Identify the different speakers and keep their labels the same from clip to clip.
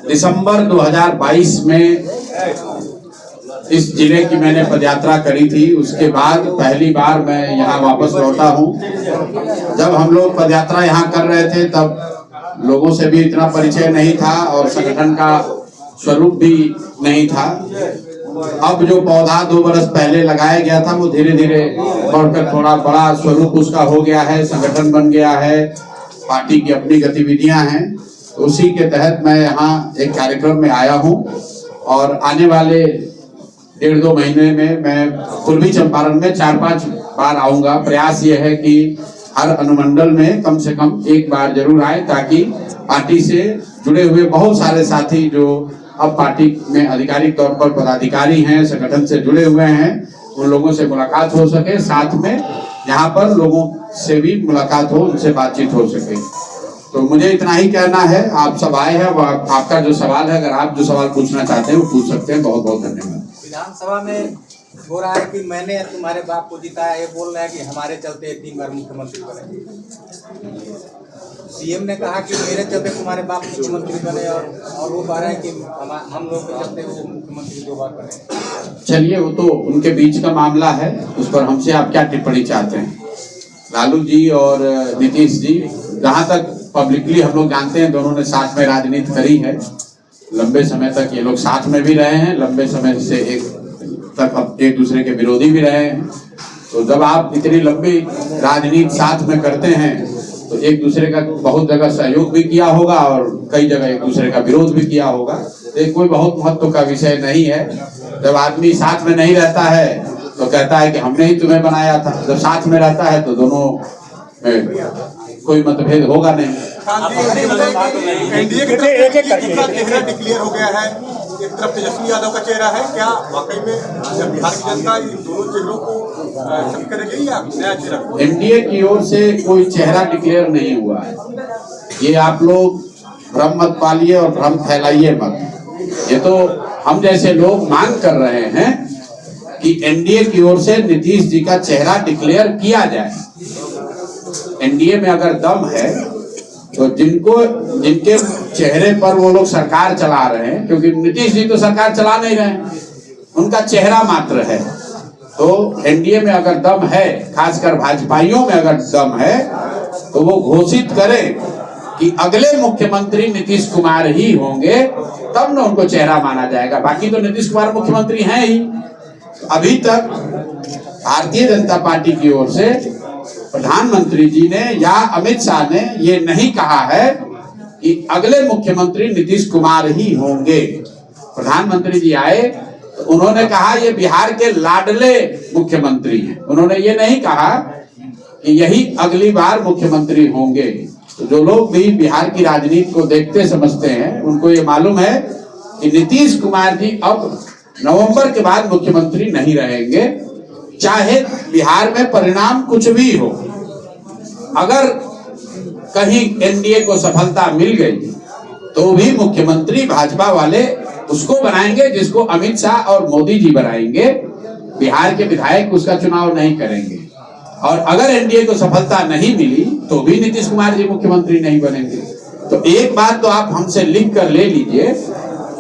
Speaker 1: दिसंबर 2022 में इस जिले की मैंने पदयात्रा करी थी। उसके बाद पहली बार मैं यहाँ वापस लौटा हूँ। जब हम लोग पदयात्रा यहाँ कर रहे थे तब लोगों से भी इतना परिचय नहीं था और संगठन का स्वरूप भी नहीं था। अब जो पौधा 2 बरस पहले लगाया गया था वो धीरे धीरे बढ़कर थोड़ा बड़ा स्वरूप उसका हो गया है, संगठन बन गया है, पार्टी की अपनी गतिविधियां हैं। तो उसी के तहत मैं यहाँ एक कार्यक्रम में आया हूँ और आने वाले 1.5-2 महीने में मैं पूर्वी चंपारण में 4-5 बार आऊंगा। प्रयास ये है कि हर अनुमंडल में कम से कम 1 बार जरूर आए, ताकि पार्टी से जुड़े हुए बहुत सारे साथी जो अब पार्टी में आधिकारिक तौर पर पदाधिकारी हैं, संगठन से जुड़े हुए हैं, उन लोगों से मुलाकात हो सके। साथ में यहाँ पर लोगों से भी मुलाकात हो, उनसे बातचीत हो सके। तो मुझे इतना ही कहना है। आप सब आए हैं, आपका जो सवाल है, अगर आप जो सवाल पूछना चाहते हैं वो पूछ सकते हैं। बहुत बहुत धन्यवाद।
Speaker 2: विधानसभा में हो रहा है कि मैंने तुम्हारे बाप को जिताया, ये बोल रहा है कि हमारे चलते 3 बार मुख्यमंत्री बने। सीएम ने कहा कि मेरे चलते तुम्हारे बाप मुख्यमंत्री बने और वो कह रहे हैं कि हम लोग के चलते वो मुख्यमंत्री 2 बार बने।
Speaker 1: चलिए, वो तो उनके बीच का मामला है, उस पर हमसे आप क्या टिप्पणी चाहते हैं? लालू जी और नीतीश जी, जहाँ तक पब्लिकली हम लोग जानते हैं, दोनों ने साथ में राजनीति करी है। लंबे समय तक ये लोग साथ में भी रहे हैं, लंबे समय से एक दूसरे के विरोधी भी रहे हैं। तो जब आप इतनी लंबी राजनीति साथ में करते हैं तो एक दूसरे का बहुत जगह सहयोग भी किया होगा और कई जगह एक दूसरे का विरोध भी किया होगा। ये कोई बहुत महत्व का विषय नहीं है। जब आदमी साथ में नहीं रहता है तो कहता है कि हमने ही तुम्हें बनाया था। जब साथ में रहता है तो दोनों में कोई मतभेद होगा नहीं।
Speaker 3: एनडीए के चेहरा डिक्लेयर हो गया है, एक तरफ तेजस्वी यादव का चेहरा है। क्या वाकई में बिहार की जनता इन दोनों चेहरों को एक्सेप्ट करेगी या नया चेहरा?
Speaker 1: एनडीए की ओर से कोई चेहरा डिक्लेयर नहीं हुआ है। ये आप लोग भ्रम मत पालिए और भ्रम फैलाइए मत। ये तो हम जैसे लोग मांग कर रहे हैं कि एनडीए की ओर से नीतीश जी का चेहरा डिक्लेयर किया जाए। एनडीए में अगर दम है तो जिनके चेहरे पर वो लोग सरकार चला रहे हैं, क्योंकि नीतीश जी तो सरकार चला नहीं रहे हैं, उनका चेहरा मात्र है। तो एनडीए में अगर दम है, खासकर भाजपाइयों में अगर दम है, तो वो घोषित करें कि अगले मुख्यमंत्री नीतीश कुमार ही होंगे, तब न उनको चेहरा माना जाएगा। बाकी तो नीतीश कुमार मुख्यमंत्री हैं ही। अभी तक भारतीय जनता पार्टी की ओर से प्रधानमंत्री जी ने या अमित शाह ने ये नहीं कहा है कि अगले मुख्यमंत्री नीतीश कुमार ही होंगे। प्रधानमंत्री जी आए तो उन्होंने कहा ये बिहार के लाडले मुख्यमंत्री हैं। उन्होंने ये नहीं कहा कि यही अगली बार मुख्यमंत्री होंगे। तो जो लोग भी बिहार की राजनीति को देखते समझते हैं, उनको ये मालूम है कि नीतीश कुमार जी अब नवंबर के बाद मुख्यमंत्री नहीं रहेंगे, चाहे बिहार में परिणाम कुछ भी हो। अगर कहीं एनडीए को सफलता मिल गई तो भी मुख्यमंत्री भाजपा वाले उसको बनाएंगे जिसको अमित शाह और मोदी जी बनाएंगे। बिहार के विधायक उसका चुनाव नहीं करेंगे। और अगर एनडीए को सफलता नहीं मिली तो भी नीतीश कुमार जी मुख्यमंत्री नहीं बनेंगे। तो एक बात तो आप हमसे लिख कर ले लीजिए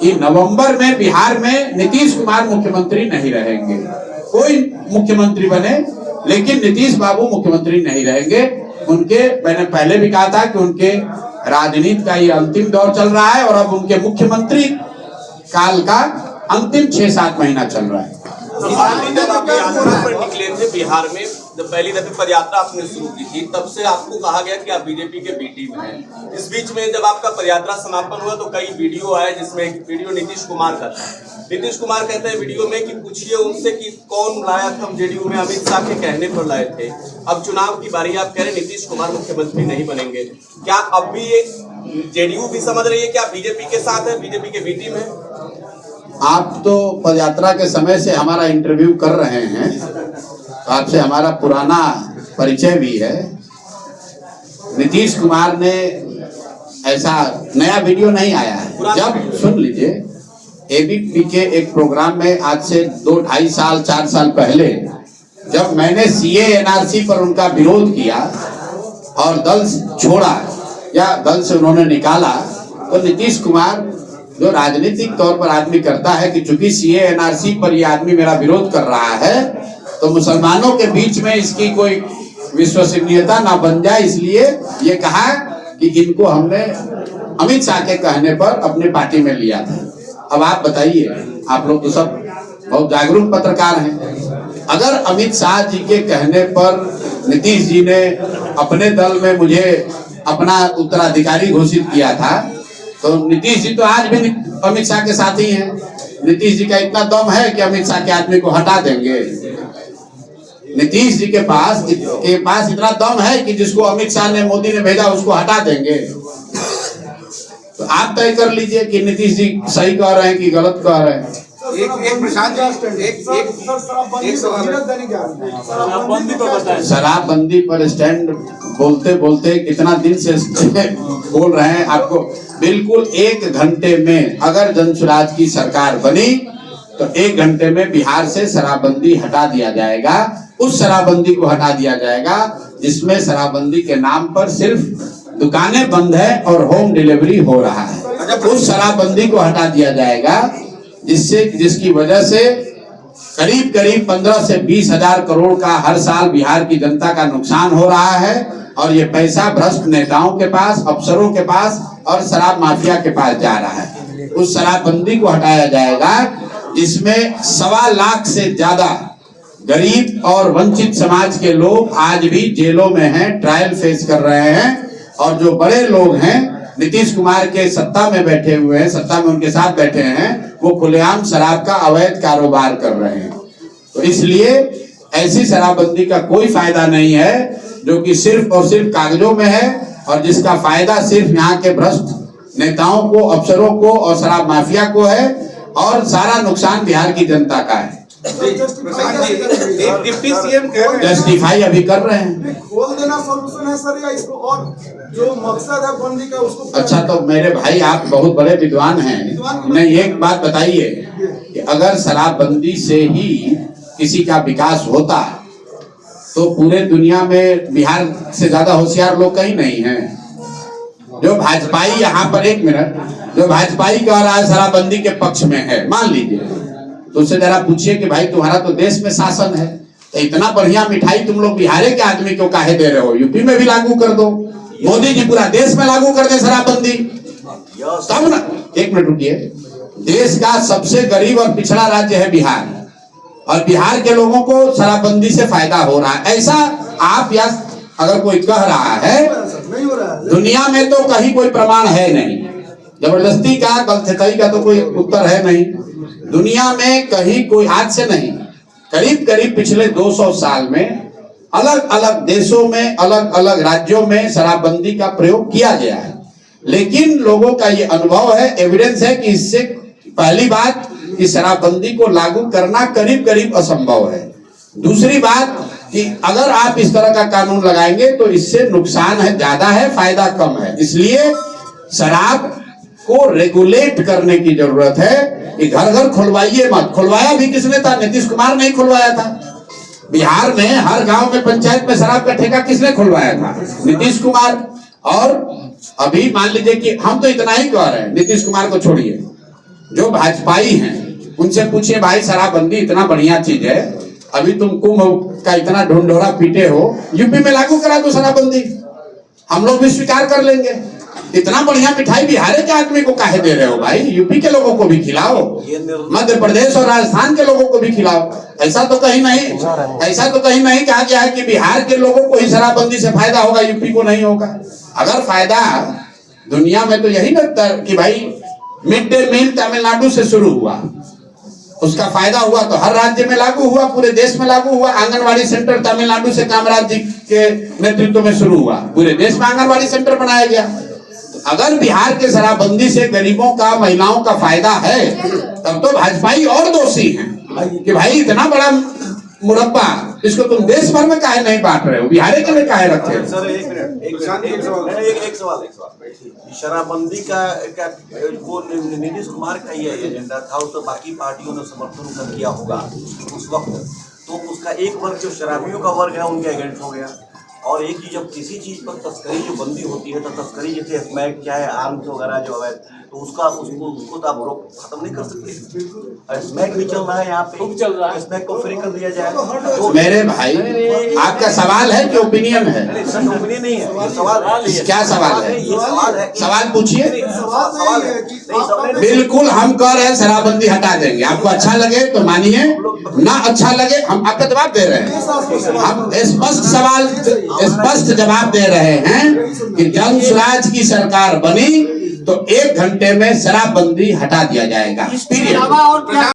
Speaker 1: कि नवंबर में बिहार में नीतीश कुमार मुख्यमंत्री नहीं रहेंगे। कोई मुख्यमंत्री बने लेकिन नीतीश बाबू मुख्यमंत्री नहीं रहेंगे। उनके, मैंने पहले भी कहा था कि उनके राजनीति का ये अंतिम दौर चल रहा है और अब उनके मुख्यमंत्री काल का अंतिम 6-7 महीना चल रहा है।
Speaker 4: बिहार में जब पहली दफे पदयात्रा आपने शुरू की थी, तब से आपको कहा गया कि आप बीजेपी के बी टीम हैं। इस बीच में जब आपका पदयात्रा समापन हुआ तो कई वीडियो आए, जिसमें एक वीडियो नीतीश कुमार का था। नीतीश कुमार कहते हैं वीडियो में कि पूछिए उनसे कि कौन लाया था जेडीयू में, अमित शाह के कहने पर लाए थे। अब चुनाव की बारी, आप कह रहे नीतीश कुमार मुख्यमंत्री नहीं बनेंगे। क्या अब भी ये जेडीयू भी समझ रही है कि आप बीजेपी के साथ है, बीजेपी के बी टीम है?
Speaker 1: आप तो पदयात्रा के समय से हमारा इंटरव्यू कर रहे हैं, तो आपसे हमारा पुराना परिचय भी है। नीतीश कुमार ने ऐसा नया वीडियो नहीं आया है। जब सुन लीजिए, एबीपी के एक प्रोग्राम में आज से 2-2.5 साल 4 साल पहले जब मैंने सीए एनआरसी पर उनका विरोध किया और दल छोड़ा या दल से उन्होंने निकाला, तो नीतीश कुमार जो राजनीतिक तौर पर आदमी करता है कि चूंकि सीए एनआरसी पर ये आदमी मेरा विरोध कर रहा है तो मुसलमानों के बीच में इसकी कोई विश्वसनीयता ना बन जाए, इसलिए ये कहा कि इनको हमने अमित शाह के कहने पर अपनी पार्टी में लिया था। अब आप बताइए, आप लोग तो सब बहुत जागरूक पत्रकार हैं, अगर अमित शाह जी के कहने पर नीतीश जी ने अपने दल में मुझे अपना उत्तराधिकारी घोषित किया था, तो नीतीश जी तो आज भी अमित शाह के साथ ही हैं। नीतीश जी का इतना दम है कि अमित शाह के आदमी को हटा देंगे? नीतीश जी के पास इतना दम है कि जिसको अमित शाह ने मोदी ने भेजा उसको हटा देंगे? तो आप तय कर लीजिए कि नीतीश जी सही कह रहे हैं कि गलत कह रहे हैं।
Speaker 2: एक प्रशांत जी, एक
Speaker 1: शराबबंदी पर स्टैंड बोलते बोलते कितना दिन से बोल रहे हैं आपको। बिल्कुल 1 घंटे में अगर जनसुराज की सरकार बनी तो 1 घंटे में बिहार से शराबबंदी हटा दिया जाएगा। उस शराबबंदी को हटा दिया जाएगा जिसमें शराबबंदी के नाम पर सिर्फ दुकानें बंद है और होम डिलीवरी हो रहा है। उस शराबबंदी को हटा दिया जाएगा जिसकी वजह से करीब 15 से 20 हजार करोड़ का हर साल बिहार की जनता का नुकसान हो रहा है और ये पैसा भ्रष्ट नेताओं के पास, अफसरों के पास और शराब माफिया के पास जा रहा है। उस शराबबंदी को हटाया जाएगा जिसमें 1.25 लाख से ज्यादा गरीब और वंचित समाज के लोग आज भी जेलों में हैं, ट्रायल फेस कर रहे हैं, और जो बड़े लोग हैं नीतीश कुमार के सत्ता में बैठे हुए हैं, सत्ता में उनके साथ बैठे हैं, वो खुलेआम शराब का अवैध कारोबार कर रहे हैं। तो इसलिए ऐसी शराबबंदी का कोई फायदा नहीं है जो कि सिर्फ और सिर्फ कागजों में है और जिसका फायदा सिर्फ यहाँ के भ्रष्ट नेताओं को, अफसरों को और शराब माफिया को है और सारा नुकसान बिहार की जनता का है।
Speaker 2: डिप्टी सीएम
Speaker 1: जस्टिफाई अभी कर रहे हैं।
Speaker 5: खोल देना सॉल्यूशन है सर, या इसको और जो मकसद है बंदी का उसको?
Speaker 1: अच्छा, तो मेरे भाई आप बहुत बड़े विद्वान हैं, नहीं एक बात बताइए कि अगर शराबबंदी से ही किसी का विकास होता तो पूरे दुनिया में बिहार से ज्यादा होशियार लोग कहीं नहीं हैं। जो भाजपाई यहाँ पर, 1 मिनट, जो भाजपाई कह रहा है शराबबंदी के पक्ष में है, मान लीजिए, तो उससे जरा पूछिए कि भाई तुम्हारा तो देश में शासन है, तो इतना बढ़िया मिठाई तुम लोग बिहार के आदमी को काहे दे रहे हो? यूपी में भी लागू कर दो, मोदी जी पूरा देश में लागू कर दे शराबबंदी, तब ना। 1 मिनट रुकिए, देश का सबसे गरीब और पिछड़ा राज्य है बिहार, और बिहार के लोगों को शराबबंदी से फायदा हो रहा है, ऐसा आप या अगर कोई कह रहा है,
Speaker 5: नहीं हो रहा है।
Speaker 1: दुनिया में तो कहीं कोई प्रमाण है नहीं, जबरदस्ती का, गलतफहमी का तो कोई उत्तर है नहीं दुनिया में कहीं, कोई आज से नहीं, करीब करीब पिछले 200 साल में अलग अलग देशों में, अलग अलग राज्यों में शराबबंदी का प्रयोग किया गया है। लेकिन लोगों का ये अनुभव है, एविडेंस है कि इससे पहली बात कि शराबबंदी को लागू करना करीब करीब असंभव है। दूसरी बात कि अगर आप इस तरह का कानून लगाएंगे तो इससे नुकसान है ज्यादा है, फायदा कम है। इसलिए शराब को रेगुलेट करने की जरूरत है कि घर घर खुलवाइए मत। खुलवाया भी किसने था? नीतीश कुमार ने ही खुलवाया था। बिहार में हर गांव में, पंचायत में शराब का ठेका किसने खुलवाया था? नीतीश कुमार। और अभी मान लीजिए कि हम तो इतना ही कह रहे हैं, नीतीश कुमार को छोड़िए, जो भाजपाई हैं उनसे पूछिए, भाई शराबबंदी इतना बढ़िया चीज है, अभी तुम कुंभ का इतना ढोंढोरा पीटे हो, यूपी में लागू करा दो शराबबंदी, हम लोग भी स्वीकार कर लेंगे। इतना बढ़िया मिठाई बिहार के आदमी को काहे दे रहे हो भाई? यूपी के लोगों को भी खिलाओ, मध्य प्रदेश और राजस्थान के लोगों को भी खिलाओ। ऐसा तो कहीं नहीं कहा गया है कि बिहार के लोगों को ही शराबबंदी से फायदा होगा, यूपी को नहीं होगा। अगर फायदा दुनिया में तो यही लगता है कि भाई मिड डे मील तमिलनाडु से शुरू हुआ, उसका फायदा हुआ तो हर राज्य में लागू हुआ, पूरे देश में लागू हुआ। आंगनवाड़ी सेंटर तमिलनाडु से कामराज जी के नेतृत्व में शुरू हुआ, पूरे देश में आंगनवाड़ी सेंटर बनाया गया। अगर बिहार के शराबबंदी से गरीबों का, महिलाओं का फायदा है, तब तो भाजपाई और दोषी हैं कि भाई इतना बड़ा मुरब्बा, इसको तुम देश भर में काहे नहीं बांट रहे हो, बिहार के लिए काहे रखे हो?
Speaker 4: सर एक सवाल शराबबंदी का वो नीतीश कुमार का ही एजेंडा था, उस तो बाकी पार्टियों ने समर्थन कर किया होगा उस वक्त, तो उसका एक वर्ग जो शराबियों का वर्ग है उनके अगेंस्ट हो गया।
Speaker 6: और एक चीज, जब किसी चीज पर तस्करी जो बंदी होती है तो तस्करी जैसे स्मैक चाहे आर्म्स वगैरह जो है तो उसको तो आप रोक खत्म नहीं कर सकते। स्मैक भी चल रहा है यहाँ पे, चल रहा है, स्मैक को फ्री कर दिया जाए तो
Speaker 1: मेरे भाई आपका सवाल है कि ओपिनियन है?
Speaker 6: ओपिनियन नहीं है, ये सवाल है।
Speaker 1: क्या सवाल है?
Speaker 6: ये सवाल है,
Speaker 1: सवाल पूछिए।
Speaker 6: सवाल है नहीं, सबने
Speaker 1: बिल्कुल हम कह रहे हैं शराबबंदी हटा देंगे, आपको अच्छा लगे तो मानिए, ना अच्छा लगे हम आपका जवाब दे रहे हैं। हम स्पष्ट जवाब दे रहे हैं कि जन स्वराज की सरकार बनी तो 1 घंटे में शराबबंदी हटा दिया जाएगा।